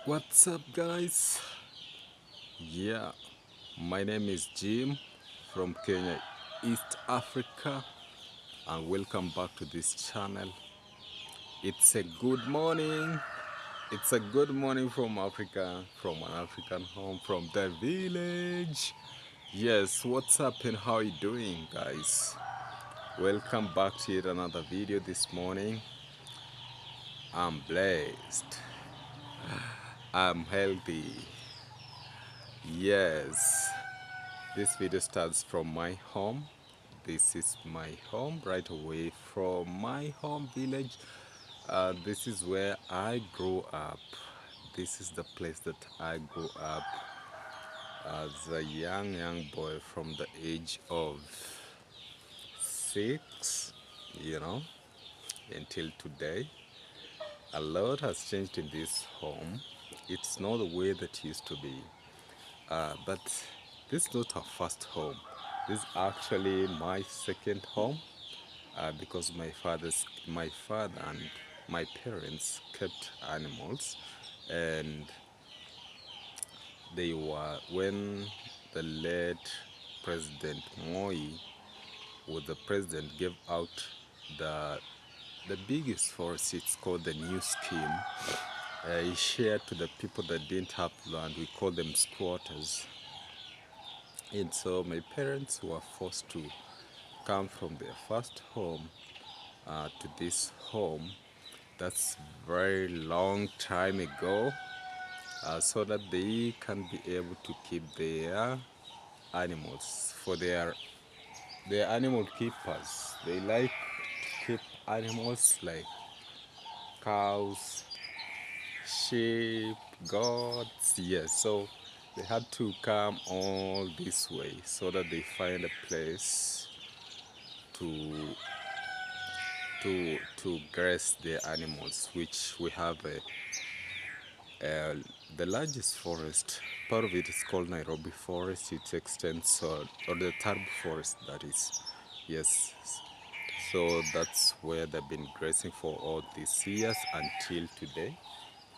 What's up, guys? Yeah, my name is Jim from Kenya, East Africa, and welcome back to this channel. It's a good morning. It's a good morning from Africa, from an African home, from the village. Yes, what's up and how you doing, guys? Welcome back to yet another video this morning. I'm blessed. I'm healthy. Yes. This video starts from my home. This is my home right away from my home village. This is where I grew up. This is the place that I grew up as a young boy from the age of 6, you know, until today. A lot has changed in this home. It's not the way that it used to be. But this is not our first home. This is actually my second home because my father and my parents kept animals, and they were when the late President Moi was the president gave out the the biggest forest. It's called the new scheme. He shared to the people that didn't have land. We call them squatters. And so my parents were forced to come from their first home to this home. That's very long time ago, so that they can be able to keep their animals for their animal keepers. They like to keep animals like cows, sheep, goats. Yes, so they had to come all this way so that they find a place to to graze their animals, which we have the largest forest. Part of it is called Nairobi Forest. It extends or the Tarb Forest, that is. Yes, so that's where they've been grazing for all these years until today.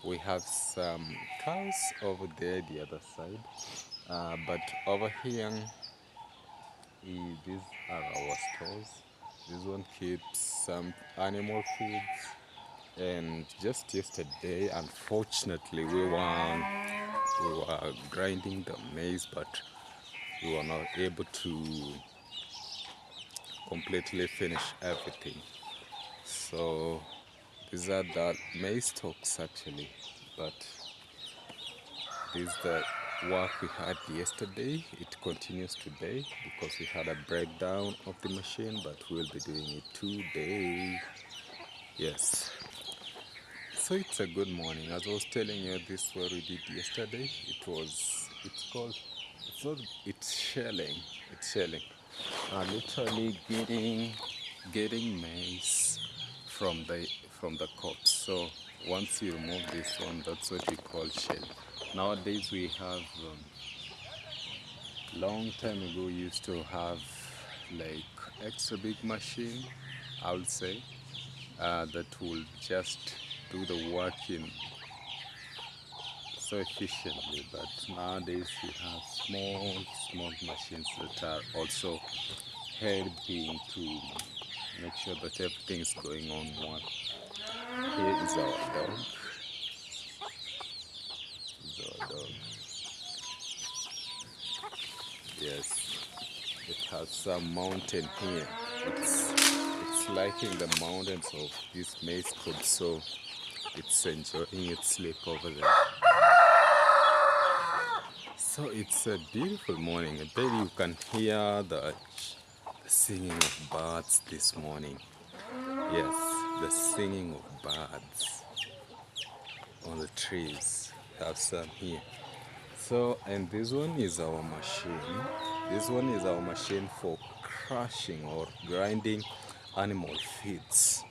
We have some cows over there the other side, but over here these are our stores. This one keeps some animal feeds. And just yesterday, unfortunately, we were grinding the maize, but we were not able to completely finish everything. So these are the maize stalks actually, but this is the work we had yesterday. It continues today because we had a breakdown of the machine, but we'll be doing it today. Yes. So it's a good morning. As I was telling you, this what we did yesterday. It's called, it's not, it's shelling. It's shelling. Literally getting maize from the crops. So once you remove this one, that's what we call shell. Nowadays we have, long time ago we used to have like extra big machine, I would say, that will just do the work in so efficiently. But nowadays we have small machines that are also helping to make sure that everything is going on well. Here is our dog. This is our dog. Yes, it has some mountain here. It's liking the mountains of this maize crop, so it's enjoying its sleep over there. So it's a beautiful morning. I bet you can hear the singing of birds this morning. Yes, the singing of birds on the trees. We have some here. So, and this one is our machine. This one is our machine for crushing or grinding animal feeds.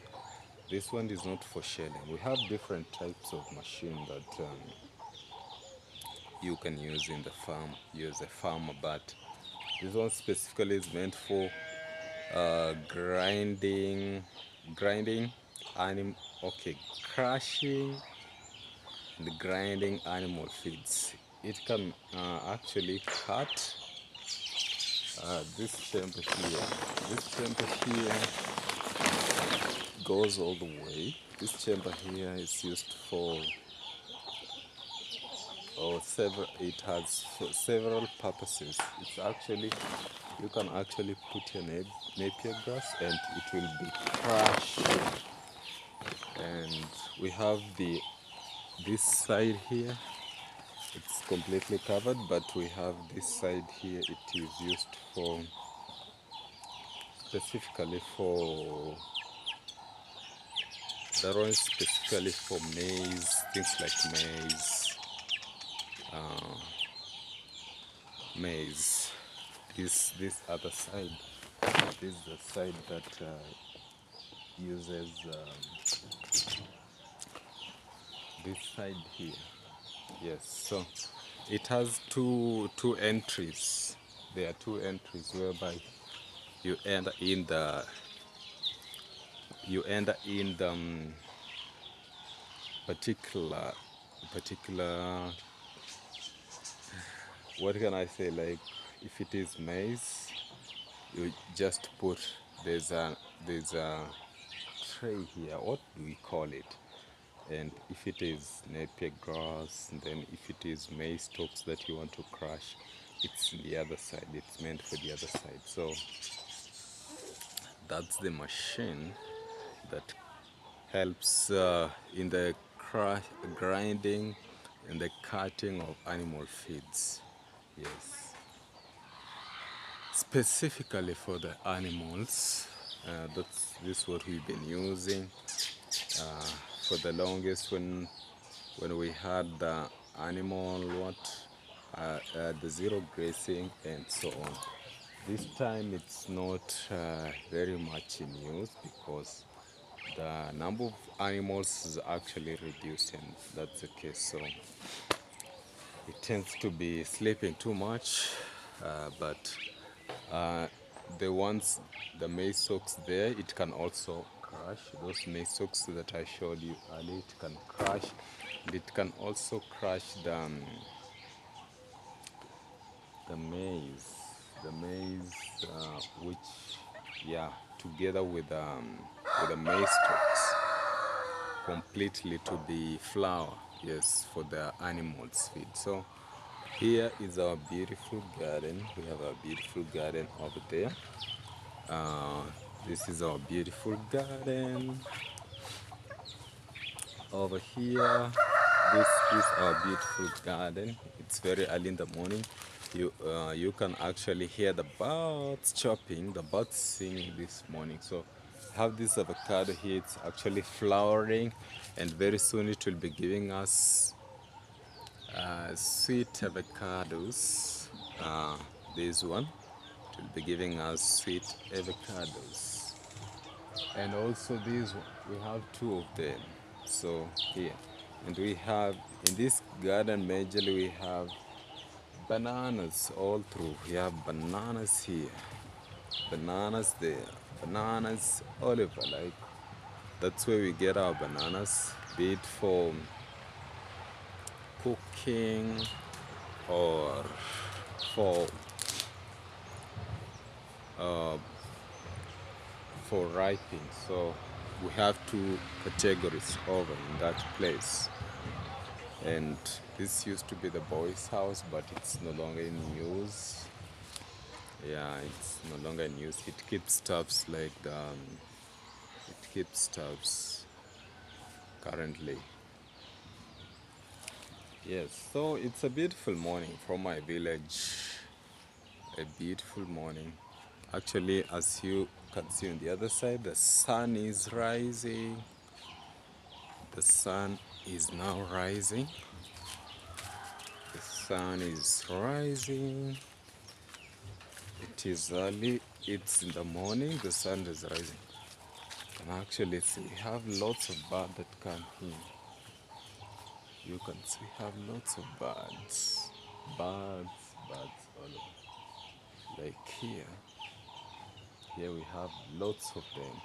This one is not for shelling. We have different types of machine that you can use in the farm, use a farmer, but this one specifically is meant for grinding, anim, okay, crushing and grinding animal feeds. It can actually cut this chamber here. This chamber here goes all the way. This chamber here is used for it has several purposes. It's actually, you can actually put your napier grass and it will be crushed. And we have this side here, it's completely covered, but we have this side here, it is used for specifically for that one is specifically for maize, things like maize. This other side, this is the side that uses this side here. Yes, so it has two entries. There are two entries whereby you enter in the particular what can I say, like if it is maize, you just put, there's a tray here, what do we call it? And if it is napier grass, then if it is maize stalks that you want to crush, it's in the other side, it's meant for the other side. So that's the machine that helps in the grinding and the cutting of animal feeds. Yes, specifically for the animals. This is what we've been using for the longest when we had the animal the zero grazing and so on. This time it's not very much in use because the number of animals is actually reduced, and that's the case. So it tends to be sleeping too much, but the maize stalks there, it can also crush. Those maize stalks that I showed you earlier, it can crush. And it can also crush the maize, which, yeah, together with the maize stalks, completely to be flour, yes, for the animals' feed. So here is our beautiful garden. We have a beautiful garden over there. This is our beautiful garden over here. This is our beautiful garden. It's very early in the morning. You can actually hear the birds chirping, the birds singing this morning. So I have this avocado here. It's actually flowering, and very soon it will be giving us sweet avocados. This one, it will be giving us sweet avocados. And also these one, we have two of them. So here, and we have in this garden majorly we have bananas all through. We have bananas here, bananas there, bananas all over. Like, that's where we get our bananas, be it for cooking or for ripening. So we have two categories over in that place. And this used to be the boys' house, but it's no longer in use. Yeah, it's no longer in use. It keeps stuffs like it keeps stuffs currently. Yes, so it's a beautiful morning from my village. A beautiful morning. Actually, as you can see on the other side, the sun is rising. The sun is now rising. The sun is rising. It is early, it's in the morning, the sun is rising. And actually see, we have lots of birds that come here. You can see we have lots of birds. Birds all over. Like here we have lots of them.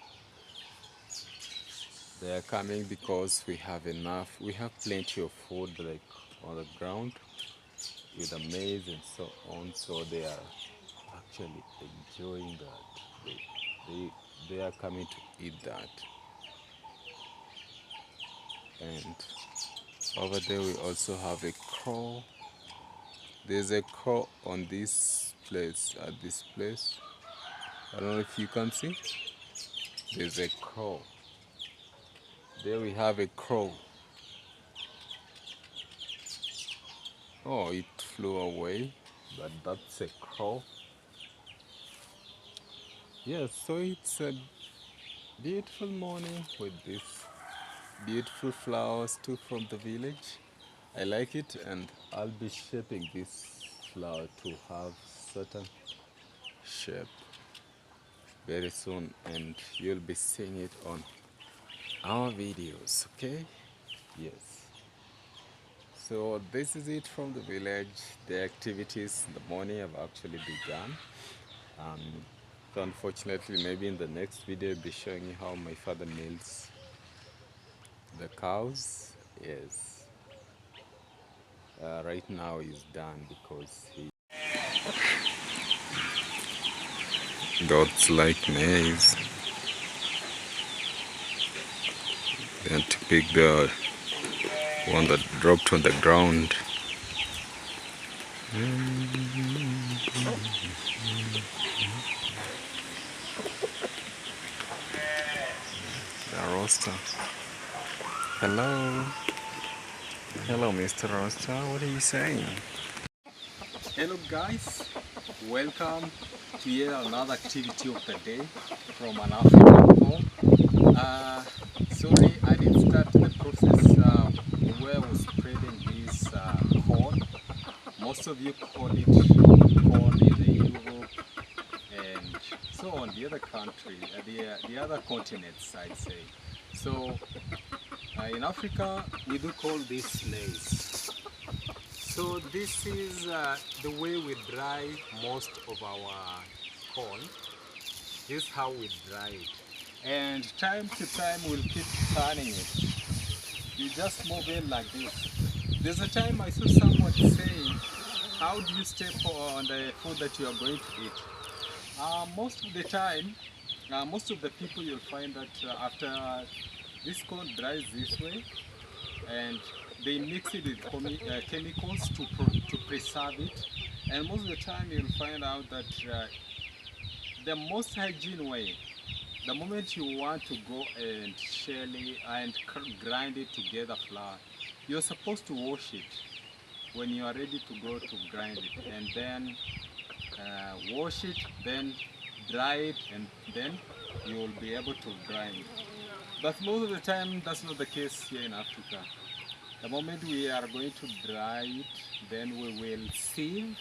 They are coming because we have plenty of food like on the ground with the maize and so on. So they are actually enjoying that. They are coming to eat that. And over there we also have a crow. There's a crow on this place, at this place. I don't know if you can see. There's a crow. There we have a crow. Oh, it flew away, but that's a crow. Yes, so it's a beautiful morning with these beautiful flowers too from the village. I like it, and I'll be shaping this flower to have certain shape very soon, and you'll be seeing it on our videos, okay? Yes. So this is it from the village. The activities in the morning have actually begun. Um, so unfortunately, maybe in the next video, I'll be showing you how my father milks the cows. Yes. Right now he's done because he got like maize. Then to pick the one that dropped on the ground. The roaster. Hello. Hello, Mr. Roaster. What are you saying? Hello, guys. Welcome to yet another activity of the day from an African home. Sorry, I didn't start the process where I was spreading this corn. Most of you call it corn in the Europe and so on the other country, the other continents, I'd say. So in Africa, we do call this maize. So this is the way we dry most of our corn. This is how we dry it. And time to time we'll keep turning it. You just move in like this. There's a time I saw someone saying, how do you stay on the food that you are going to eat? Most of the time, most of the people you'll find that after this corn dries this way, and they mix it with chemicals to preserve it. And most of the time you'll find out that the most hygiene way, the moment you want to go and shell it and grind it together flour, you're supposed to wash it when you are ready to go to grind it, and then wash it, then dry it, and then you will be able to grind it. But most of the time that's not the case here in Africa. The moment we are going to dry it, then we will sieve.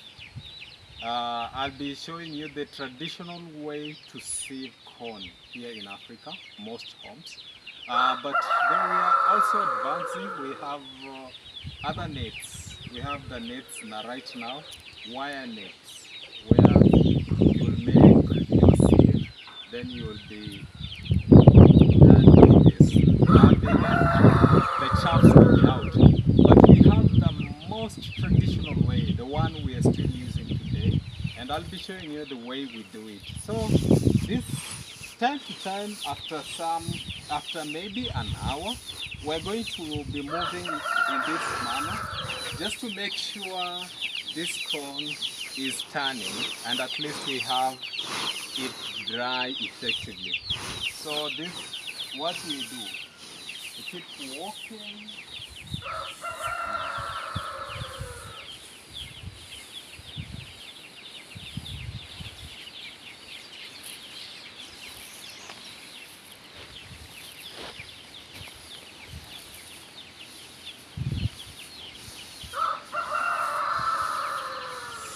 I'll be showing you the traditional way to sieve corn here in Africa, most homes. But then we are also advancing. We have other nets. We have the nets right now, wire nets, where you will make your sieve, then you will be doing this, rubbing and the chaffs will be out. But we have the most traditional way, the one we are still using today, and I'll be showing you the way we do it. So this time to time, after maybe an hour, we're going to be moving in this manner just to make sure this corn is turning and at least we have it dry effectively. So this what we do. We keep walking.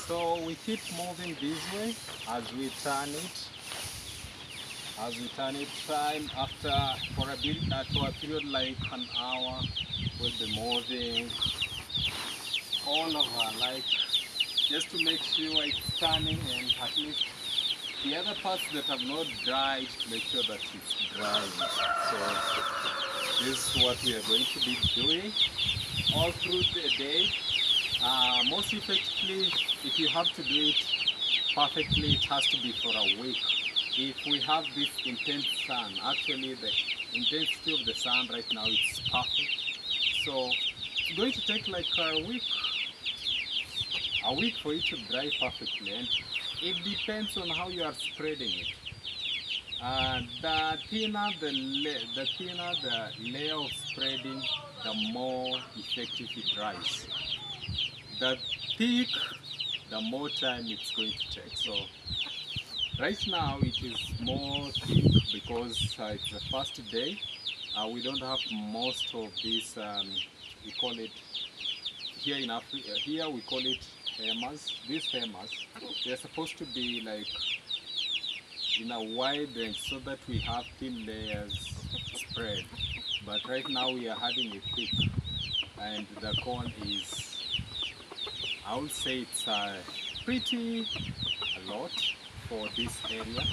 So we keep moving this way as we turn it. As we turn it time after for a period like an hour, we'll be moving all over like just to make sure it's turning, and at least the other parts that have not dried, to make sure that it's drying. So This is what we are going to be doing all through the day. Most effectively, if you have to do it perfectly, it has to be for a week. If we have this intense sun, actually the intensity of the sun right now is perfect. So it's going to take like a week for it to dry perfectly, and it depends on how you are spreading it. The thinner the layer of spreading, the more effective it dries. The thick, the more time it's going to take. So right now it is more thick because it's the first day. We don't have most of this. We call it here in Africa. Here we call it hammers. These hammers, they're supposed to be like in a wide range so that we have thin layers spread. But right now we are having it thick, and the corn is, I would say it's pretty a lot for this area.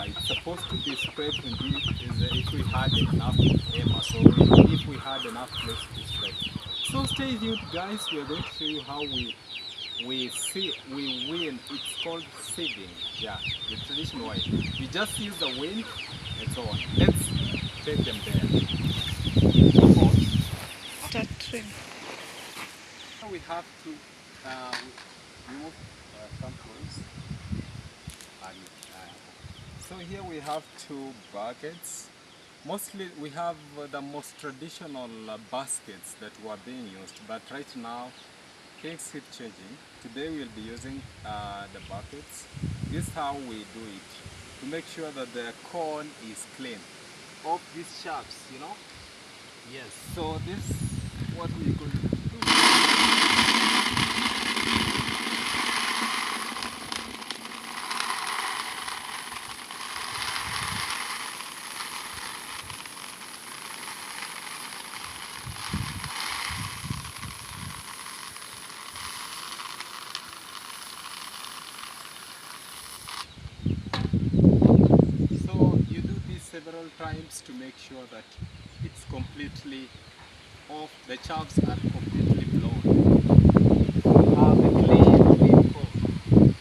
It's supposed to be spread indeed if we had enough area, so if we had enough place to spread. So stay tuned guys, we are going to show you how we win. It's called seeding. Yeah, the traditional way. We just use the wind and so on. Let's take them there. Start trim. We have to remove some tools. So here we have two buckets. Mostly we have the most traditional baskets that were being used, but right now things keep changing. Today we'll be using the buckets. This is how we do it to make sure that the corn is clean of these sharps, you know. Yes. So this is what we're going to do. So you do this several times to make sure that it's completely off, the chaffs are completely blown. Have a clean corn.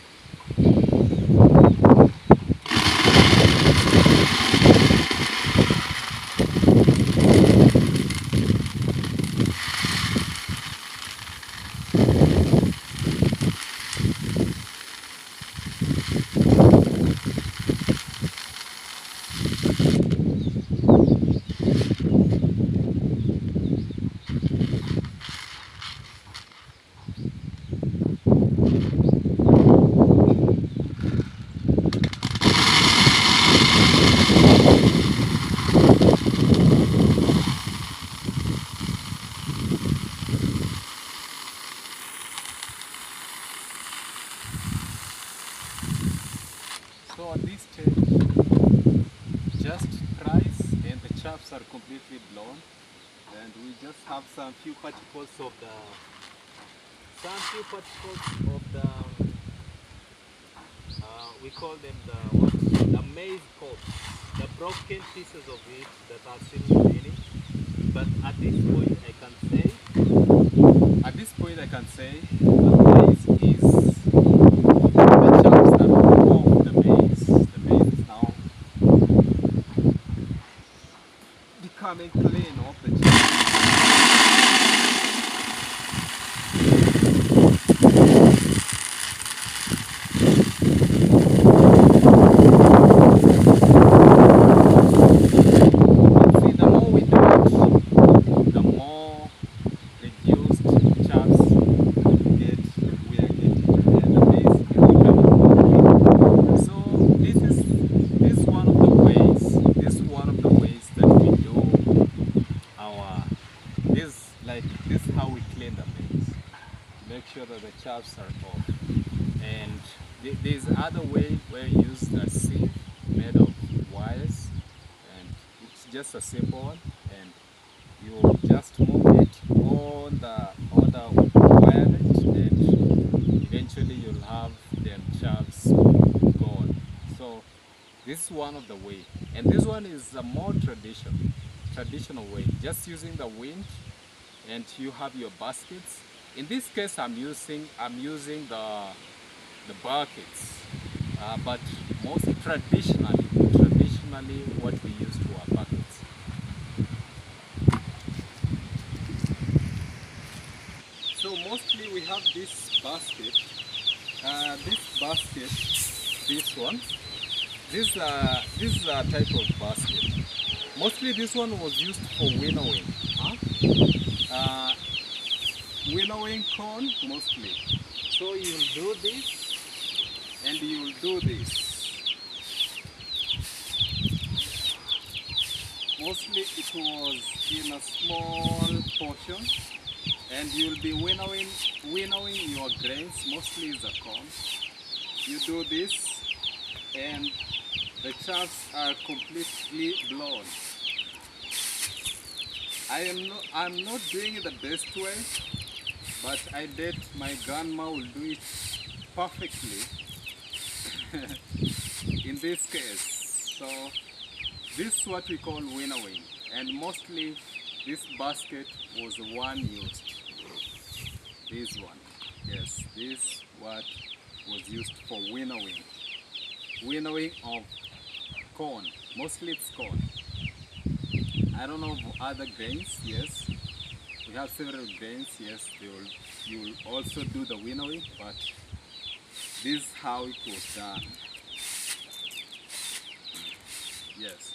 So at this stage, just rice and the chaffs are completely blown, and we just have some few particles of the we call them the maize cobs, the broken pieces of it that are still remaining. But at this point I can say the maize is the chaffs are off the maize. The maize is now becoming clean off the chaff. See, the more we do it, the more reduced chaffs we are getting, and the maize is becoming. So this is one of the ways. This is one of the ways that we do our this is how we clean the maize. Make sure that the chaffs are off. And there's other way where you use a sieve made of wires, and it's just a simple one, and you just move it on the wire edge, and eventually you'll have them chaffs gone. So this is one of the way, and this one is a more traditional. traditional way, just using the wind, and you have your baskets. In this case, I'm using the buckets, but most traditionally what we use to our buckets. So mostly we have this basket. This one. This is a type of basket. Mostly this one was used for winnowing. Winnowing corn mostly. So you'll do this and you'll do this. Mostly it was in a small portion, and you'll be winnowing your grains. Mostly is a corn. You do this and the chaffs are completely blown. I'm not doing it the best way, but I bet my grandma will do it perfectly in this case. So this is what we call winnowing, and mostly this basket was the one used. This one, yes, this what was used for winnowing. Winnowing of corn, mostly it's corn. I don't know of other grains. Yes, we have several grains. Yes, you will also do the winnowing, but this is how it was done. Yes.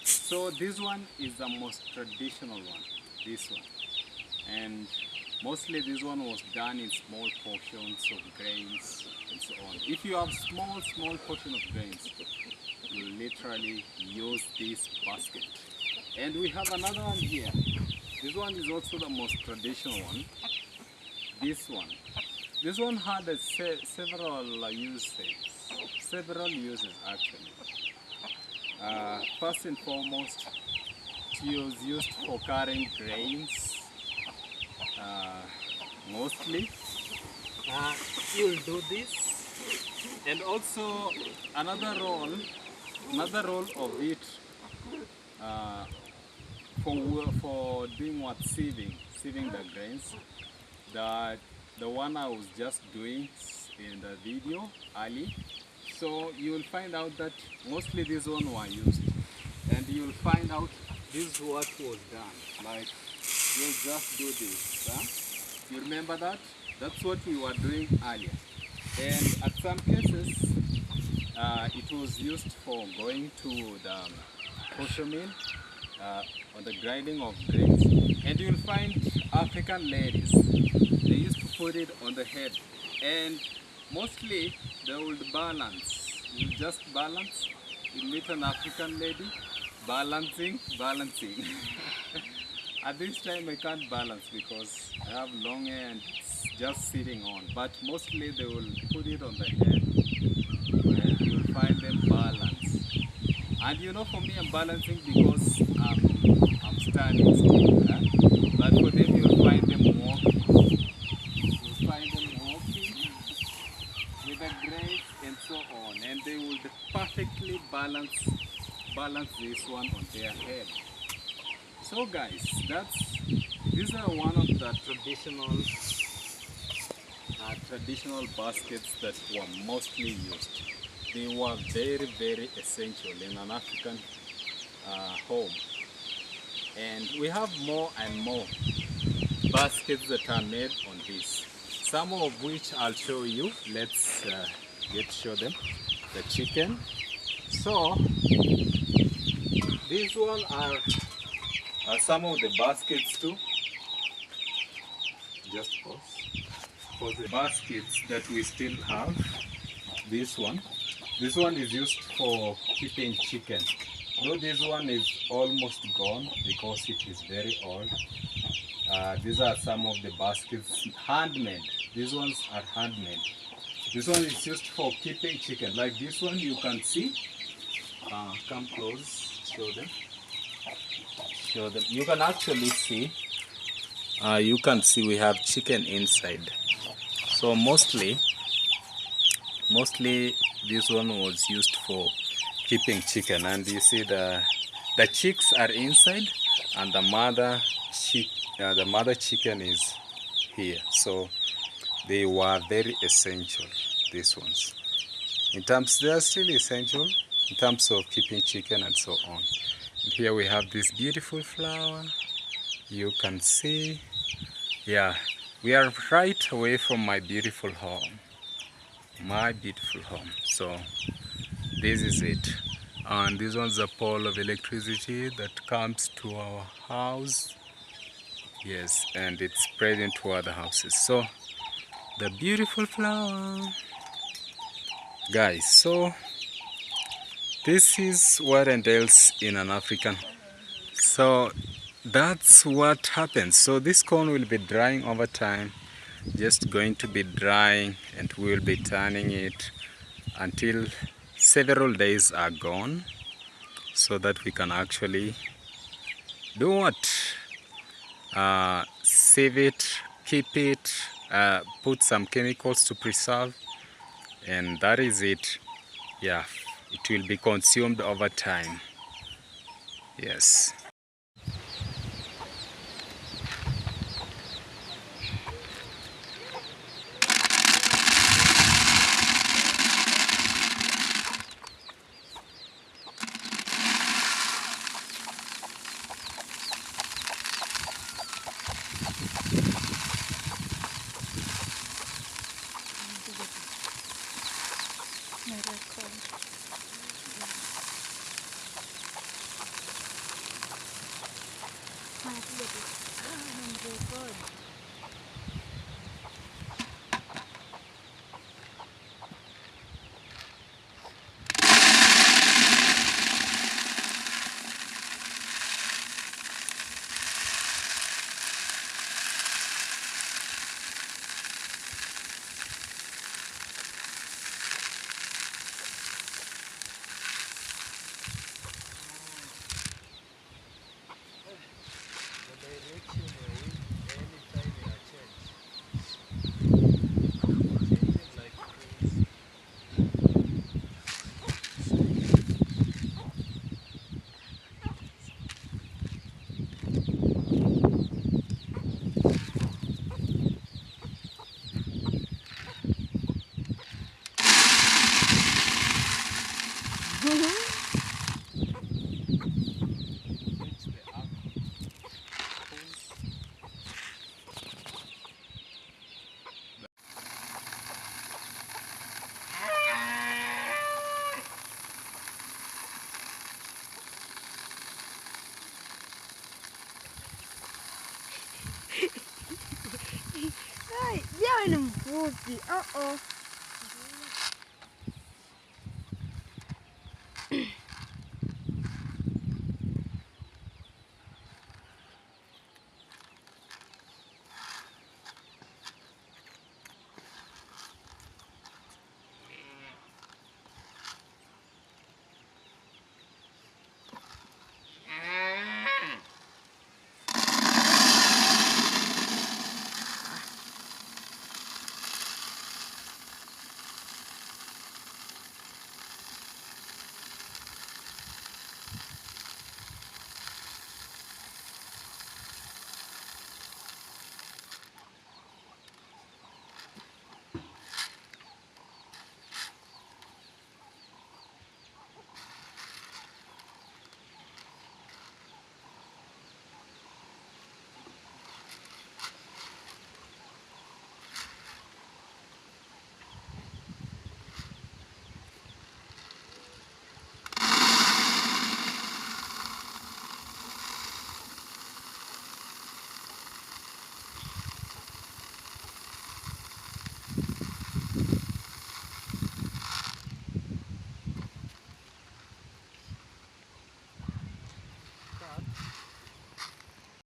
So this one is the most traditional one. This one, and mostly this one was done in small portions of grains and so on. If you have small portion of grains, you literally use this basket. And we have another one here. This one is also the most traditional one. This one had several uses actually. First and foremost, it was used for carrying grains. Mostly, you'll do this, and also another role of it. For doing what, sieving the grains. The one I was just doing in the video early. So you will find out that mostly this one were used, and you will find out this is what was done. Like, you'll just do this. You remember that? That's what we were doing earlier. And at some cases, it was used for going to the kosher mill, on the grinding of grains. And you'll find African ladies, they used to put it on the head, and mostly they would balance. You just balance. You meet an African lady balancing. At this time I can't balance because I have long hair and it's just sitting on, but mostly they will put it on the head and you'll find them balance. And you know, for me, I'm balancing because I'm standing still. But for them, you'll find them walking. You'll find them walking with the grace and so on, and they will perfectly balance this one on their head. So, guys, these are one of the traditional baskets that were mostly used. They were very, very essential in an African home. And we have more and more baskets that are made on this. Some of which I'll show you. Let's show them. The chicken. So these one are some of the baskets too. Just pause. For the baskets that we still have, this one is used for keeping chicken. Though this one is almost gone because it is very old. These are some of the baskets, handmade. These ones are handmade. This one is used for keeping chicken. Like this one, you can see. Come close, show them. You can actually see. You can see we have chicken inside. So mostly this one was used for keeping chicken, and you see the chicks are inside. and the mother chicken is here. So they were very essential, these ones. They are still essential in terms of keeping chicken and so on. And here we have this beautiful flower. You can see, yeah, we are right away from my beautiful home. So this is it. And this one's a pole of electricity that comes to our house. Yes, and it's spread into other houses. So the beautiful flower, guys. So this is what entails in an African. So that's what happens. So this corn will be drying over time, just going to be drying, and we will be turning it until several days are gone, so that we can actually do what? Save it, keep it, put some chemicals to preserve, and that is it. Yeah, it will be consumed over time. Yes. Ai, leo ni mfupi.